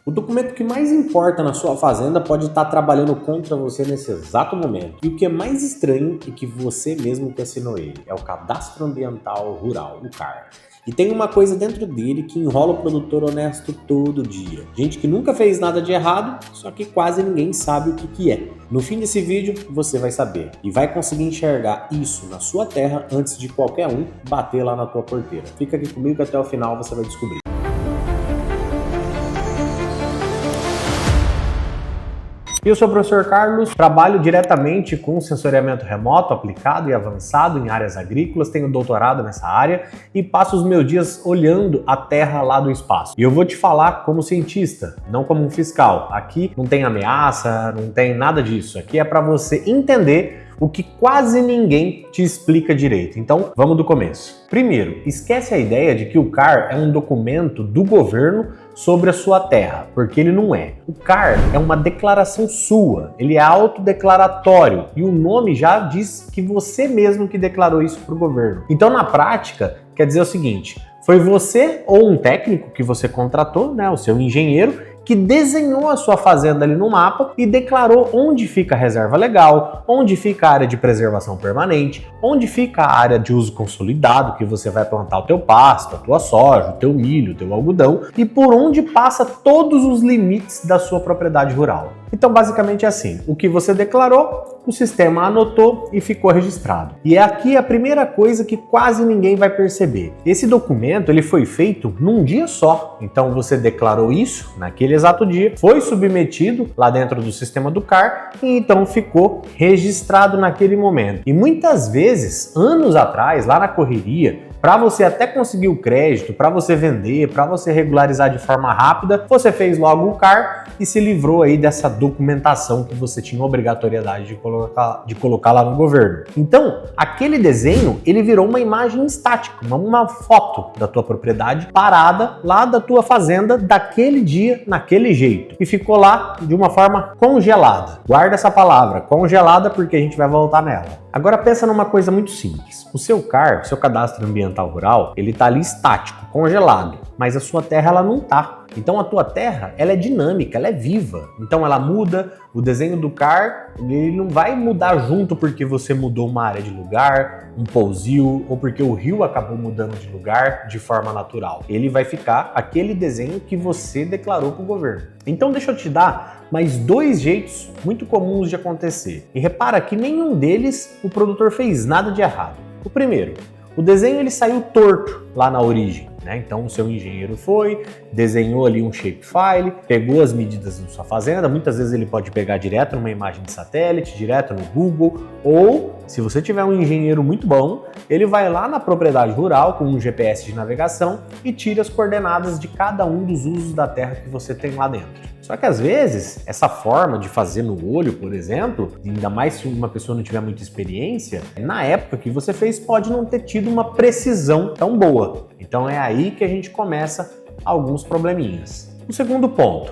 O documento que mais importa na sua fazenda pode estar trabalhando contra você nesse exato momento. E o que é mais estranho é que você mesmo que assinou ele. É o Cadastro Ambiental Rural, o CAR. E tem uma coisa dentro dele que enrola o produtor honesto todo dia. Gente que nunca fez nada de errado, só que quase ninguém sabe o que é. No fim desse vídeo, você vai saber e vai conseguir enxergar isso na sua terra antes de qualquer um bater lá na tua porteira. Fica aqui comigo que até o final você vai descobrir. Eu sou o professor Carlos, trabalho diretamente com sensoriamento remoto aplicado e avançado em áreas agrícolas, tenho doutorado nessa área e passo os meus dias olhando a terra lá do espaço. E eu vou te falar como cientista, não como um fiscal. Aqui não tem ameaça, não tem nada disso. Aqui é para você entender o que quase ninguém te explica direito. Então, vamos do começo. Primeiro, esquece a ideia de que o CAR é um documento do governo sobre a sua terra, porque ele não é. O CAR é uma declaração sua, ele é autodeclaratório e o nome já diz que você mesmo que declarou isso para o governo. Então, na prática, quer dizer o seguinte, foi você ou um técnico que você contratou, né, o seu engenheiro, que desenhou a sua fazenda ali no mapa e declarou onde fica a reserva legal, onde fica a área de preservação permanente, onde fica a área de uso consolidado, que você vai plantar o teu pasto, a tua soja, o teu milho, o teu algodão, e por onde passa todos os limites da sua propriedade rural. Então, basicamente é assim, o que você declarou, o sistema anotou e ficou registrado. E é aqui a primeira coisa que quase ninguém vai perceber. Esse documento ele foi feito num dia só. Então, você declarou isso naquele exato dia, foi submetido lá dentro do sistema do CAR e então ficou registrado naquele momento. E muitas vezes, anos atrás, lá na correria, para você até conseguir o crédito, para você vender, para você regularizar de forma rápida, você fez logo o CAR e se livrou aí dessa documentação que você tinha obrigatoriedade de colocar lá no governo. Então, aquele desenho, ele virou uma imagem estática, uma foto da tua propriedade parada lá da tua fazenda daquele dia, naquele jeito. E ficou lá de uma forma congelada. Guarda essa palavra, congelada, porque a gente vai voltar nela. Agora pensa numa coisa muito simples. O seu CAR, o seu Cadastro Ambiental Rural, ele tá ali estático, congelado, mas a sua terra ela não tá. Então a tua terra, ela é dinâmica, ela é viva. Então ela muda, o desenho do CAR, ele não vai mudar junto porque você mudou uma área de lugar, um pousio, ou porque o rio acabou mudando de lugar de forma natural. Ele vai ficar aquele desenho que você declarou para o governo. Então deixa eu te dar mais dois jeitos muito comuns de acontecer. E repara que nenhum deles o produtor fez nada de errado. O primeiro, o desenho ele saiu torto lá na origem, né? Então o seu engenheiro foi, desenhou ali um shapefile, pegou as medidas da sua fazenda, muitas vezes ele pode pegar direto numa imagem de satélite, direto no Google, ou se você tiver um engenheiro muito bom, ele vai lá na propriedade rural com um GPS de navegação e tira as coordenadas de cada um dos usos da terra que você tem lá dentro. Só que às vezes, essa forma de fazer no olho, por exemplo, ainda mais se uma pessoa não tiver muita experiência, na época que você fez pode não ter tido uma precisão tão boa. Então é aí que a gente começa alguns probleminhas. O segundo ponto.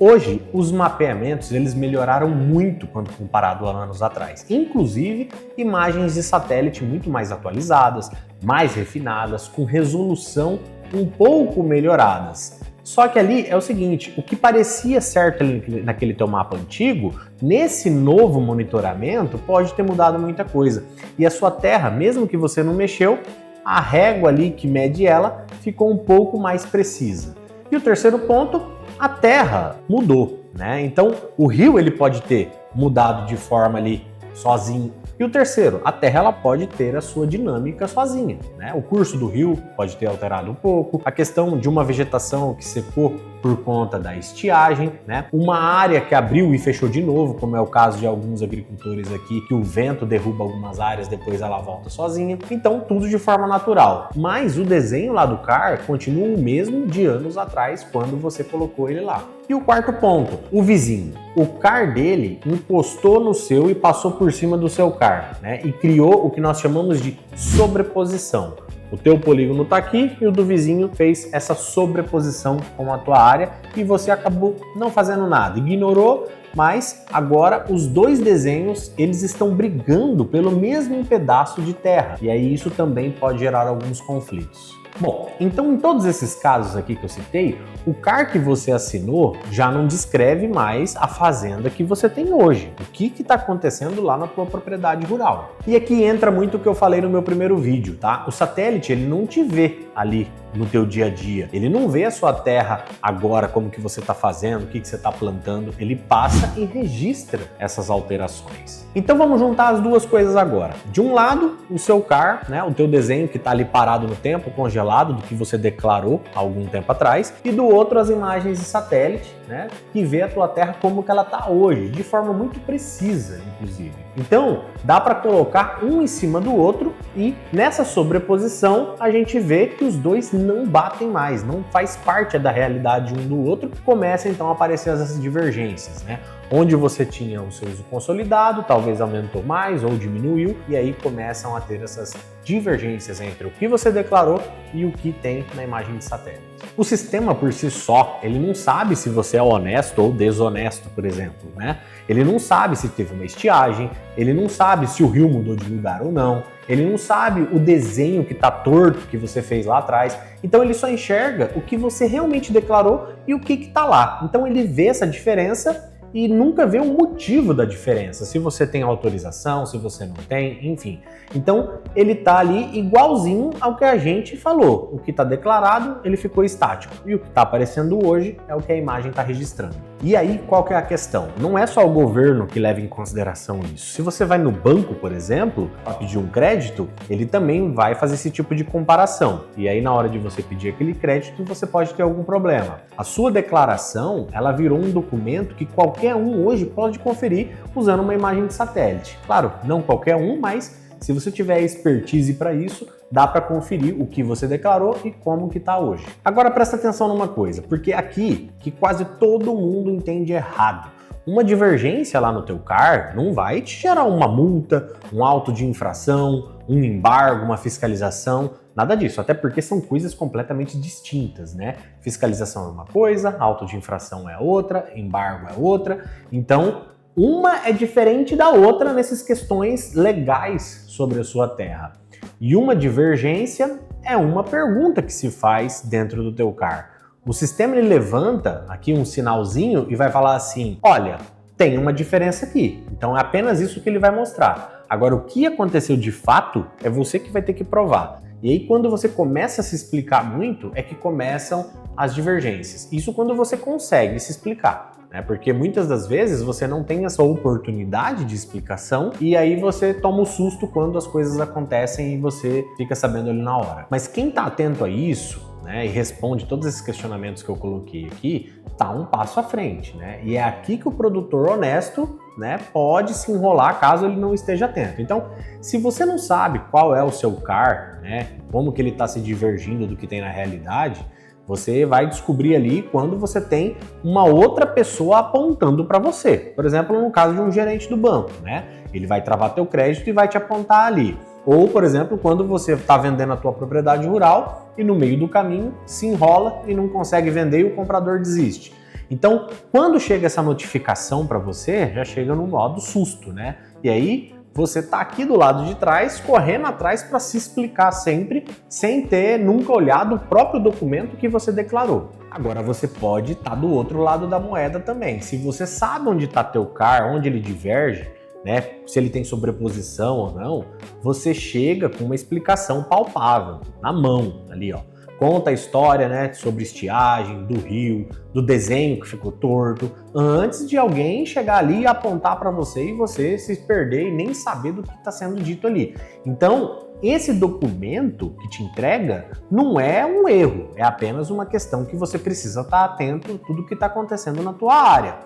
Hoje, os mapeamentos eles melhoraram muito quando comparado a anos atrás. Inclusive, imagens de satélite muito mais atualizadas, mais refinadas, com resolução um pouco melhoradas. Só que ali é o seguinte, o que parecia certo naquele teu mapa antigo, nesse novo monitoramento pode ter mudado muita coisa. E a sua terra, mesmo que você não mexeu, a régua ali que mede ela ficou um pouco mais precisa. E o terceiro ponto, a terra mudou, né? Então o rio ele pode ter mudado de forma ali sozinho. E o terceiro, a terra ela pode ter a sua dinâmica sozinha, né? O curso do rio pode ter alterado um pouco, a questão de uma vegetação que secou por conta da estiagem, né? Uma área que abriu e fechou de novo, como é o caso de alguns agricultores aqui, que o vento derruba algumas áreas, depois ela volta sozinha. Então, tudo de forma natural. Mas o desenho lá do CAR continua o mesmo de anos atrás, quando você colocou ele lá. E o quarto ponto, o vizinho. O CAR dele encostou no seu e passou por cima do seu CAR, né? E criou o que nós chamamos de sobreposição. O teu polígono está aqui e o do vizinho fez essa sobreposição com a tua área e você acabou não fazendo nada, ignorou, mas agora os dois desenhos eles estão brigando pelo mesmo pedaço de terra e aí isso também pode gerar alguns conflitos. Bom, então em todos esses casos aqui que eu citei, o CAR que você assinou já não descreve mais a fazenda que você tem hoje, o que está acontecendo lá na tua propriedade rural. E aqui entra muito o que eu falei no meu primeiro vídeo, tá? O satélite, ele não te vê ali no teu dia a dia, ele não vê a sua terra agora, como que você está fazendo, o que você está plantando, ele passa e registra essas alterações. Então vamos juntar as duas coisas agora. De um lado, o seu CAR, né, o teu desenho que está ali parado no tempo, congelado, do que você declarou há algum tempo atrás, e do outro as imagens de satélite, né, que vê a tua terra como que ela está hoje, de forma muito precisa, inclusive. Então, dá para colocar um em cima do outro e nessa sobreposição a gente vê que os dois não batem mais, não faz parte da realidade um do outro, começa então a aparecer essas divergências, né? Onde você tinha o seu uso consolidado, talvez aumentou mais ou diminuiu, e aí começam a ter essas divergências entre o que você declarou e o que tem na imagem de satélite. O sistema por si só, ele não sabe se você é honesto ou desonesto, por exemplo, né? Ele não sabe se teve uma estiagem, ele não sabe se o rio mudou de lugar ou não, ele não sabe o desenho que está torto que você fez lá atrás, então ele só enxerga o que você realmente declarou e o que está lá. Então ele vê essa diferença e nunca vê o motivo da diferença, se você tem autorização, se você não tem, enfim. Então, ele tá ali igualzinho ao que a gente falou. O que está declarado, ele ficou estático. E o que está aparecendo hoje é o que a imagem está registrando. E aí, qual que é a questão? Não é só o governo que leva em consideração isso. Se você vai no banco, por exemplo, para pedir um crédito, ele também vai fazer esse tipo de comparação. E aí, na hora de você pedir aquele crédito, você pode ter algum problema. A sua declaração, ela virou um documento que qualquer um hoje pode conferir usando uma imagem de satélite. Claro, não qualquer um, mas se você tiver expertise para isso, dá para conferir o que você declarou e como que está hoje. Agora presta atenção numa coisa, porque aqui que quase todo mundo entende errado. Uma divergência lá no teu CAR não vai te gerar uma multa, um auto de infração, um embargo, uma fiscalização, nada disso, até porque são coisas completamente distintas, né? Fiscalização é uma coisa, auto de infração é outra, embargo é outra, então uma é diferente da outra nessas questões legais sobre a sua terra. E uma divergência é uma pergunta que se faz dentro do teu CAR. O sistema ele levanta aqui um sinalzinho e vai falar assim, olha, tem uma diferença aqui. Então é apenas isso que ele vai mostrar. Agora o que aconteceu de fato é você que vai ter que provar. E aí quando você começa a se explicar muito é que começam as divergências. Isso quando você consegue se explicar. Porque muitas das vezes você não tem essa oportunidade de explicação e aí você toma o susto quando as coisas acontecem e você fica sabendo ali na hora. Mas quem está atento a isso, né, e responde todos esses questionamentos que eu coloquei aqui, tá um passo à frente, né? E é aqui que o produtor honesto, né, pode se enrolar caso ele não esteja atento. Então, se você não sabe qual é o seu CAR, né, como que ele está se divergindo do que tem na realidade, você vai descobrir ali quando você tem uma outra pessoa apontando para você. Por exemplo, no caso de um gerente do banco, né? Ele vai travar teu crédito e vai te apontar ali. Ou, por exemplo, quando você está vendendo a tua propriedade rural e no meio do caminho se enrola e não consegue vender e o comprador desiste. Então, quando chega essa notificação para você, já chega no modo susto, né? E aí você está aqui do lado de trás, correndo atrás para se explicar sempre, sem ter nunca olhado o próprio documento que você declarou. Agora você pode estar do outro lado da moeda também. Se você sabe onde está teu CAR, onde ele diverge, né, se ele tem sobreposição ou não, você chega com uma explicação palpável, na mão, ali ó. Conta a história, né, sobre estiagem, do rio, do desenho que ficou torto, antes de alguém chegar ali e apontar para você e você se perder e nem saber do que está sendo dito ali. Então, esse documento que te entrega não é um erro, é apenas uma questão que você precisa estar atento a tudo que está acontecendo na tua área.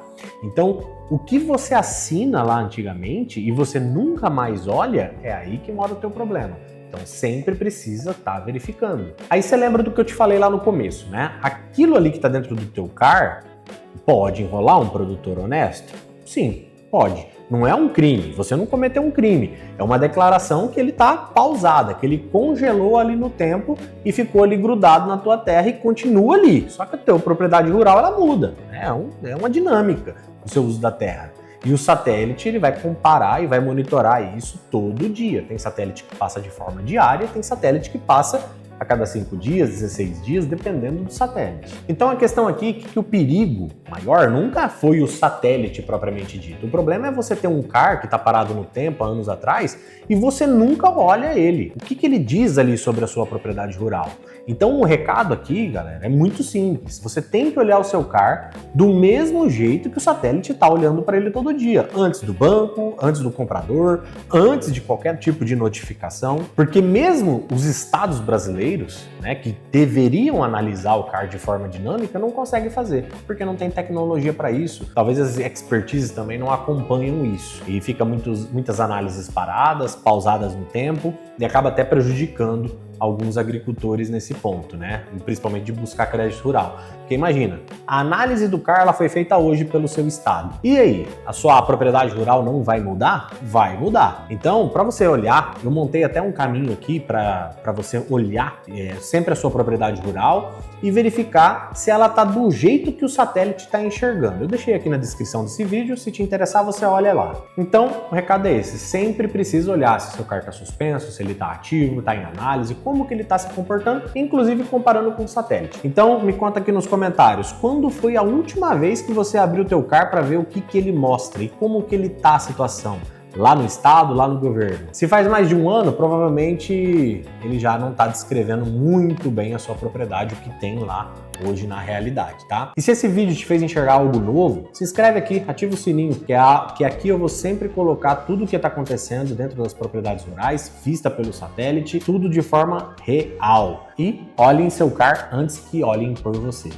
Então, o que você assina lá antigamente e você nunca mais olha, é aí que mora o teu problema. Então sempre precisa estar verificando. Aí você lembra do que eu te falei lá no começo, né? Aquilo ali que está dentro do teu CAR pode enrolar um produtor honesto? Sim, pode. Não é um crime, você não cometeu um crime. É uma declaração que ele está pausada, que ele congelou ali no tempo e ficou ali grudado na tua terra e continua ali. Só que a tua propriedade rural ela muda, né? É uma dinâmica do seu uso da terra. E o satélite ele vai comparar e vai monitorar isso todo dia. Tem satélite que passa de forma diária, tem satélite que passa a cada 5 dias, 16 dias, dependendo do satélite. Então a questão aqui é que o perigo maior nunca foi o satélite propriamente dito. O problema é você ter um CAR que está parado no tempo, há anos atrás, e você nunca olha ele. O que ele diz ali sobre a sua propriedade rural? Então o recado aqui, galera, é muito simples. Você tem que olhar o seu CAR do mesmo jeito que o satélite está olhando para ele todo dia, antes do banco, antes do comprador, antes de qualquer tipo de notificação, porque mesmo os estados brasileiros, né, que deveriam analisar o CAR de forma dinâmica, não conseguem fazer, porque não tem tecnologia para isso. Talvez as expertises também não acompanham isso e fica muitas análises paradas, pausadas no tempo e acaba até prejudicando alguns agricultores nesse ponto, né? Principalmente de buscar crédito rural. Porque imagina, a análise do CAR ela foi feita hoje pelo seu estado. E aí, a sua propriedade rural não vai mudar? Vai mudar. Então, para você olhar, eu montei até um caminho aqui para você olhar sempre a sua propriedade rural e verificar se ela está do jeito que o satélite está enxergando. Eu deixei aqui na descrição desse vídeo, se te interessar você olha lá. Então, o recado é esse, sempre precisa olhar se seu CAR está suspenso, se ele está ativo, está em análise, como que ele está se comportando, inclusive comparando com o satélite. Então, me conta aqui nos comentários, quando foi a última vez que você abriu o teu CAR para ver o que ele mostra e como que ele está a situação? Lá no estado, lá no governo. Se faz mais de um ano, provavelmente ele já não está descrevendo muito bem a sua propriedade, o que tem lá hoje na realidade, tá? E se esse vídeo te fez enxergar algo novo, se inscreve aqui, ativa o sininho, que aqui eu vou sempre colocar tudo o que está acontecendo dentro das propriedades rurais, vista pelo satélite, tudo de forma real. E olhem seu CAR antes que olhem por você.